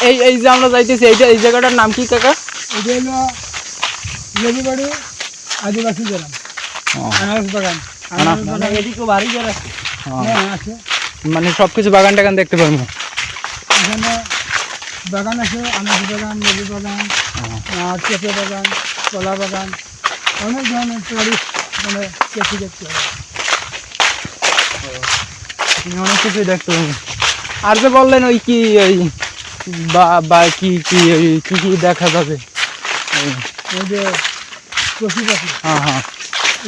এই এই যে আমরা যাইতেছি এই জায়গাটার নাম কি কাকা? এটা হলো লেবুবাড়ি আদিবাসী গ্রাম, আনারস বাগান। এদিকে বাড়ি ঘর আছে? হ্যাঁ আছে, মানে সবকিছু বাগান টাগান দেখতে পারবো? এখানে বাগান আছে, আনারস বাগান, লেবু বাগান, পেঁপে বাগান, কলা বাগান, অনেক ধরনের টুরিস্ট মানে কৃষি দেখতে হবে। অনেক কিছুই দেখতে পারবো। আর যে বললেন ওই কি ওই বা কি কি ওই কি কি দেখা যাবে? ওই যে পশু পাখি, হ্যাঁ হ্যাঁ,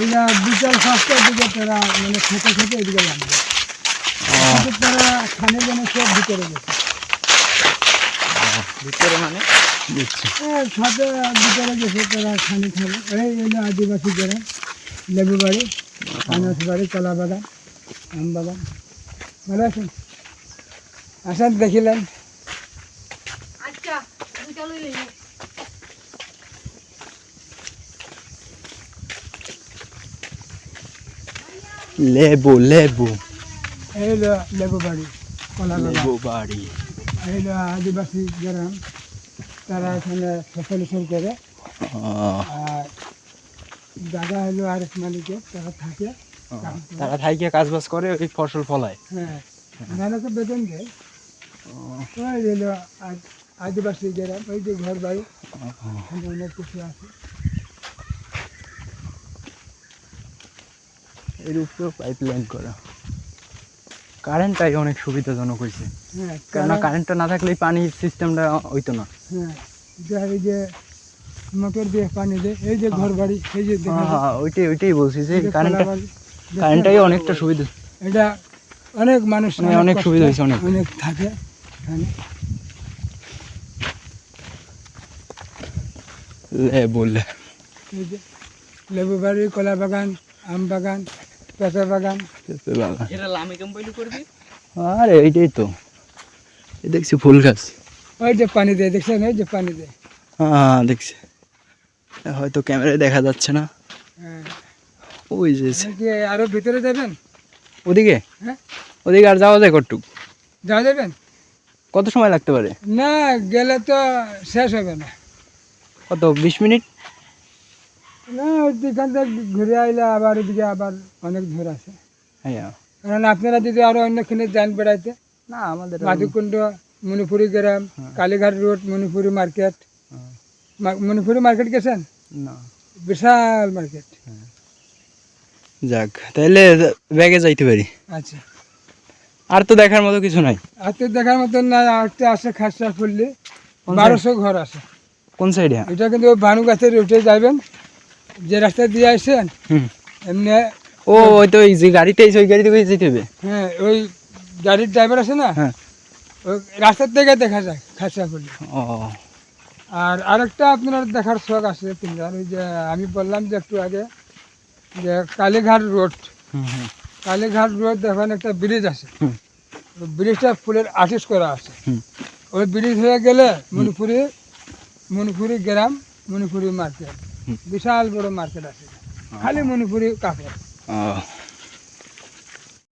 এইটা বিকাল 5টার দিকে তারা মানে খেতে খেতে এদিকে লাগবে, তারা খানের জন্য সব ভিতরে গেছে। ভিতরে মানে ছাদে ভিতরে গেছে, তারা খানি খাবে। এই হলো আদিবাসী গ্রাম, লেবু বাড়ি, আনারস বাড়ি, কলা বাগান, আম বাগান। ভালো আছেন? আসেন দেখিলেন। লেবু লেবু এই হলো লেবু বাড়ি, কলা লেবু বাগান। বাড়ি। এই হলো আদিবাসী গ্রাম, তারা এখানে ফসল করে। আর দাদা হলো আরেক মালিকের, তারা থাকে, তারা থাইকে কাজ বাজ করে ওই ফসল ফলায়। হ্যাঁ নানাকে বেতন দেয়। ওই হলো আদিবাসী গ্রাম, ওই যে ঘর বাড়ি, অনেক কিছু আছে। এর উপরেও পাইপ লাইন করা, কারেন্টটাই অনেক সুবিধাজনক হয়েছে। হ্যাঁ কেননা কারেন্টটা না থাকলে পানির সিস্টেমটা হইতো না। হ্যাঁ, এই যে মোটর দিয়ে পানি দেয়, এই যে ঘর বাড়ি, এই যে দেখা যায়। হ্যাঁ ওইটাই বলছি যে এই যে কলা বাড়ি, কারেন্টটাই অনেকটা সুবিধা। এটা অনেক মানুষ অনেক কষ্ট, সুবিধা হয়েছে, অনেক থাকে এখানে। লেবু এই যে লেবু বাড়ি, কলা বাগান, আম বাগান, পেঁপে বাগান। আরে এইটাই তো, এই দেখছি ফুল গাছ। ওই যে পানি দেয়, দেখছেন? ওই যে পানি দেয়। হ্যাঁ দেখছি, হয়তো ক্যামেরায় দেখা যাচ্ছে না। হ্যাঁ, ওই যে কি আরো ভিতরে যাবেন? ওদিকে, হ্যাঁ ওদিকে আর যাওয়া যায় কটুক? যাওয়া যাবেন কত সময় লাগতে পারে? না, গেলে তো শেষ হবে না। কত 20 মিনিট? না, ওইখান থেকে ঘুরে আইলে আবার ওইদিকে আবার অনেক দূর আছে। হ্যাঁ, কারণ আপনারা যদি আরো অন্যখানে যান বেড়াইতে, না আমাদের মাধুকুণ্ড, মণিপুরি গ্রাম, Kalighat road, Manipuri market. Manipuri market গেছেন? না। বিশাল মার্কেট। যাক, তাহলে ব্যাগে যাইতে পারি। আচ্ছা, আর তো দেখার মতো কিছু নাই? আর তো দেখার মতন না। একটা আছে খাসা পল্লী, 1200 ঘর আছে। কোন সাইডে? এটা কিন্তু ওই ভানু গাছের উঠে যাবেন, যে রাস্তা দিয়ে আসছেন এমনি। ও ওই তো ওই যে গাড়িতে ওই গাড়িতে করে যেতে হবে। হ্যাঁ, ওই গাড়ির ড্রাইভার আছে না, হ্যাঁ, ওই রাস্তার থেকে দেখা যায় খাসা পল্লী। ও আর আরেকটা আপনার দেখার শখ আছে তিনবার, ওই যে আমি বললাম যে একটু আগে, যে কালীঘাট রোড। কালীঘাট রোড দেখেন, একটা ব্রিজ আছে, ওই ব্রিজটা ফুলের আর্টিস্ট করা আছে। ওই ব্রিজ হয়ে গেলে মণিপুরি গ্রাম, মণিপুরি মার্কেট, বিশাল বড় মার্কেট আছে, খালি মণিপুরি কাপড়।